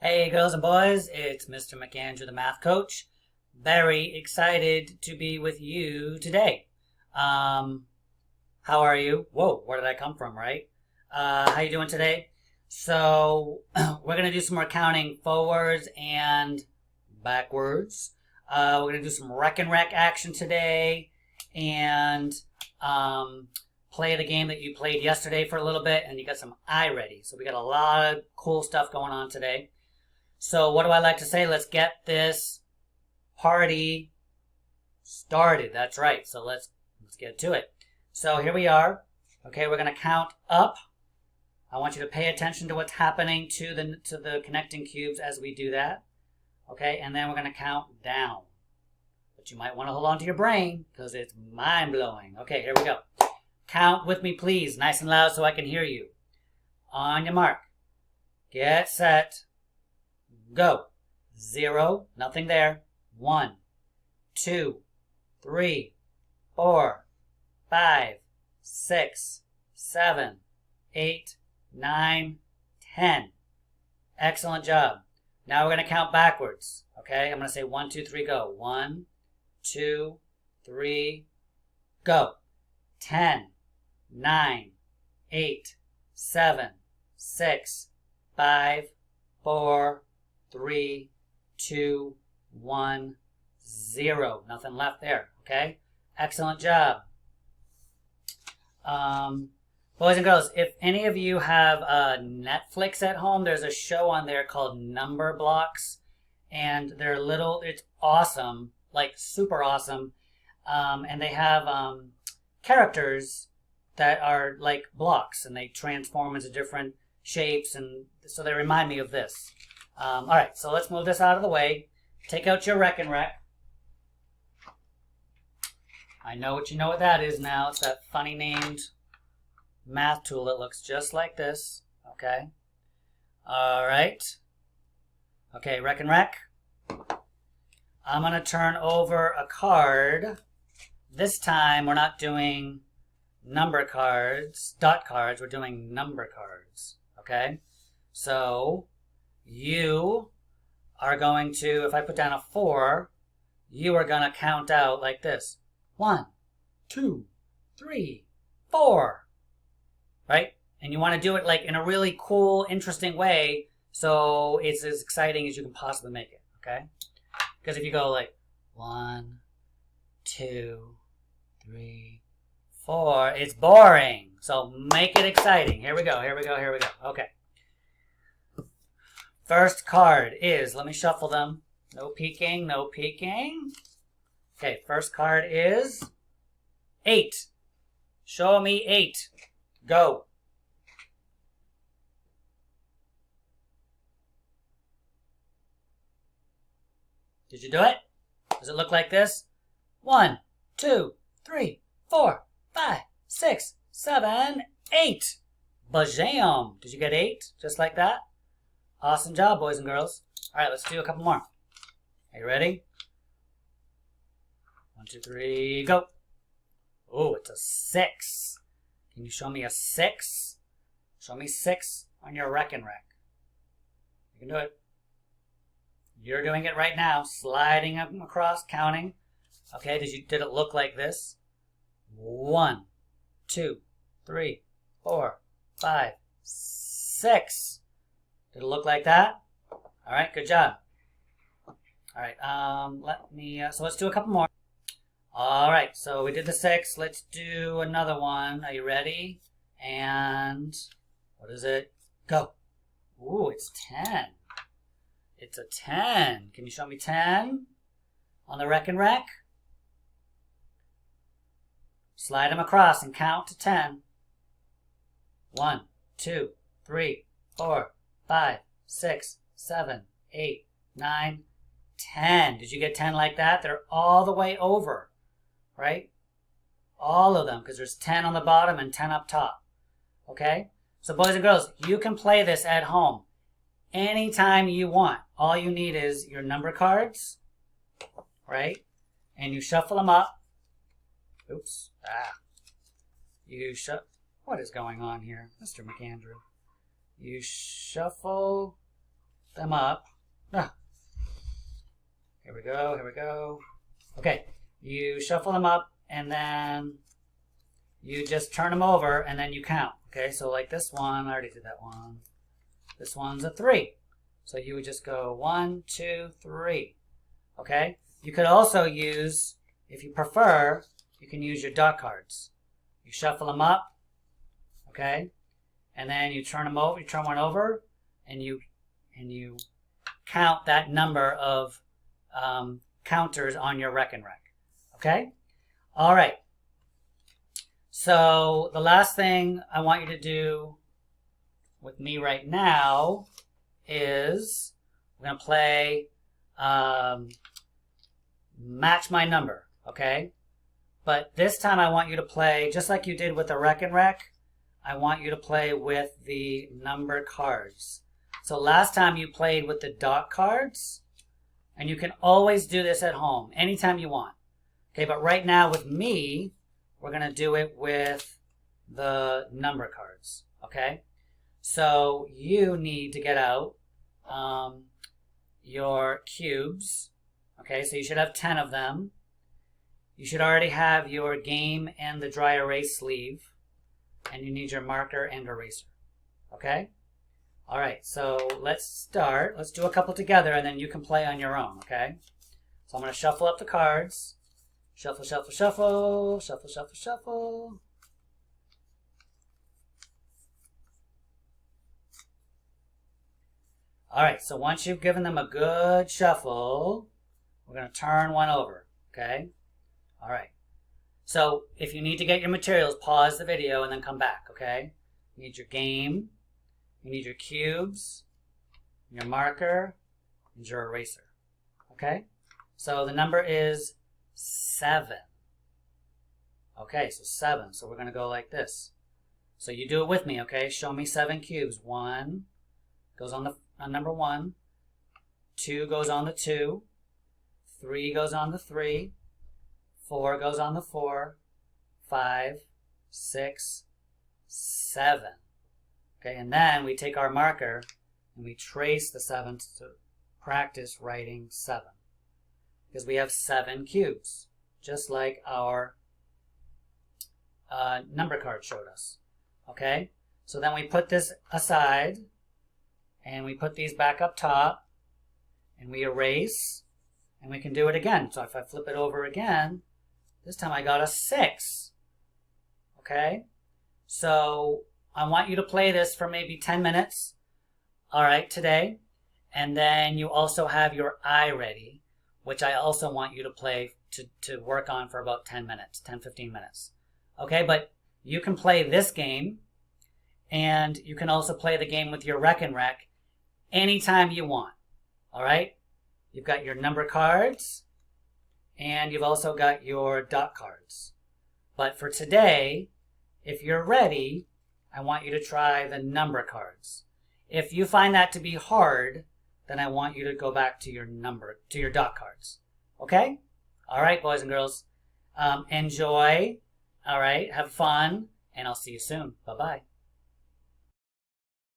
Hey girls and boys, it's Mr. McAndrew, the math coach. Very excited to be with you today. How are you? Whoa, where did I come from, right? How you doing today? So, we're going to do some more counting forwards and backwards. We're going to do some Rekenrek action today and play the game that you played yesterday for a little bit, and you got some eye ready. So we got a lot of cool stuff going on today. So what do I like to say? Let's get this party started. That's right. So let's get to it. So here we are. Okay, we're going to count up. I want you to pay attention to what's happening to the connecting cubes as we do that. Okay, and then we're going to count down. But you might want to hold on to your brain because it's mind-blowing. Okay, here we go. Count with me, please, nice and loud so I can hear you. On your mark. Get set. Go. 0, nothing there. 1, 2, 3, 4, 5, 6, 7, 8, 9, 10. Excellent job. Now we're going to count backwards. Okay, I'm going to say 1, 2, 3, go. 1, 2, 3, go. 10, 9, 8, 7, 6, 5, 4, 3, 2, 1, 0. Nothing left there. Okay? Excellent job. Boys and girls, if any of you have Netflix at home, there's a show on there called Number Blocks. And they're little, it's awesome, like super awesome. And they have characters that are like blocks, and they transform into different shapes, and so they remind me of this. All right, so let's move this out of the way. Take out your Rekenrek. I know what that is now. It's that funny named math tool that looks just like this. Okay. All right. Okay, Rekenrek. I'm going to turn over a card. This time we're not doing number cards, dot cards. We're doing number cards. Okay. So you are going to, if I put down a 4, you are going to count out like this. 1, 2, 3, 4. Right? And you want to do it like in a really cool, interesting way so it's as exciting as you can possibly make it. Okay? Because if you go like 1, 2, 3, 4, it's boring. So make it exciting. Here we go. Okay. First card is, let me shuffle them. No peeking. Okay, first card is 8. Show me 8. Go. Did you do it? Does it look like this? 1, 2, 3, 4, 5, 6, 7, 8. Bajam. Did you get 8? Just like that? Awesome job, boys and girls. All right, let's do a couple more. Are you ready? 1, 2, 3, go. Oh, it's a 6. Can you show me a 6? Show me 6 on your Rekenrek. You can do it. You're doing it right now. Sliding them across, counting. Okay, did it look like this? 1, 2, 3, 4, 5, 6. Did it look like that? All right, good job. All right, so let's do a couple more. All right, so we did the 6. Let's do another one. Are you ready? And what is it? Go. Ooh, it's 10. It's a 10. Can you show me 10 on the Rekenrek? Slide them across and count to 10. 1, 2, 3, 4, 5, 6, 7, 8, 9, 10. Did you get 10 like that? They're all the way over, right? All of them, because there's 10 on the bottom and 10 up top. Okay? So boys and girls, you can play this at home anytime you want. All you need is your number cards, right? And you shuffle them up. Oops. What is going on here, Mr. McAndrew? You shuffle them up. Ah. Here we go, here we go. Okay, you shuffle them up and then you just turn them over and then you count. Okay, so like this one, I already did that one. This one's a 3. So you would just go 1, 2, 3. Okay, you could also use, if you prefer, you can use your dot cards. You shuffle them up, okay, and then you turn them over. You turn one over, and you count that number of counters on your Rekenrek. Okay, all right. So the last thing I want you to do with me right now is we're gonna play match my number. Okay. But this time I want you to play, just like you did with the Rekenrek, I want you to play with the number cards. So last time you played with the dot cards, and you can always do this at home, anytime you want. Okay, but right now with me, we're going to do it with the number cards, okay? So you need to get out your cubes, okay? So you should have 10 of them. You should already have your game and the dry erase sleeve, and you need your marker and eraser, okay? All right, so let's start. Let's do a couple together, and then you can play on your own, okay? So I'm going to shuffle up the cards. Shuffle, shuffle, shuffle, shuffle, shuffle, shuffle. All right, so once you've given them a good shuffle, we're going to turn one over, okay? All right. So if you need to get your materials, pause the video and then come back, okay? You need your game, you need your cubes, your marker, and your eraser, okay? So the number is 7. Okay, so 7. So we're going to go like this. So you do it with me, okay? Show me 7 cubes. 1 goes on number 1. 2 goes on the 2. 3 goes on the 3. 4 goes on the 4. 5, 6, 7. Okay, and then we take our marker and we trace the 7 to practice writing 7. Because we have 7 cubes, just like our number card showed us. Okay, so then we put this aside and we put these back up top and we erase and we can do it again. So if I flip it over again, this time I got a 6. Okay, so I want you to play this for maybe 10 minutes, all right, today. And then you also have your eye ready, which I also want you to play to work on for about 10 minutes, 10, 15 minutes. Okay, but you can play this game, and you can also play the game with your Rekenrek anytime you want, all right? You've got your number cards, and you've also got your dot cards. But for today, if you're ready, I want you to try the number cards. If you find that to be hard, then I want you to go back to your dot cards. Okay? All right, boys and girls. Enjoy. All right, have fun, and I'll see you soon. Bye-bye.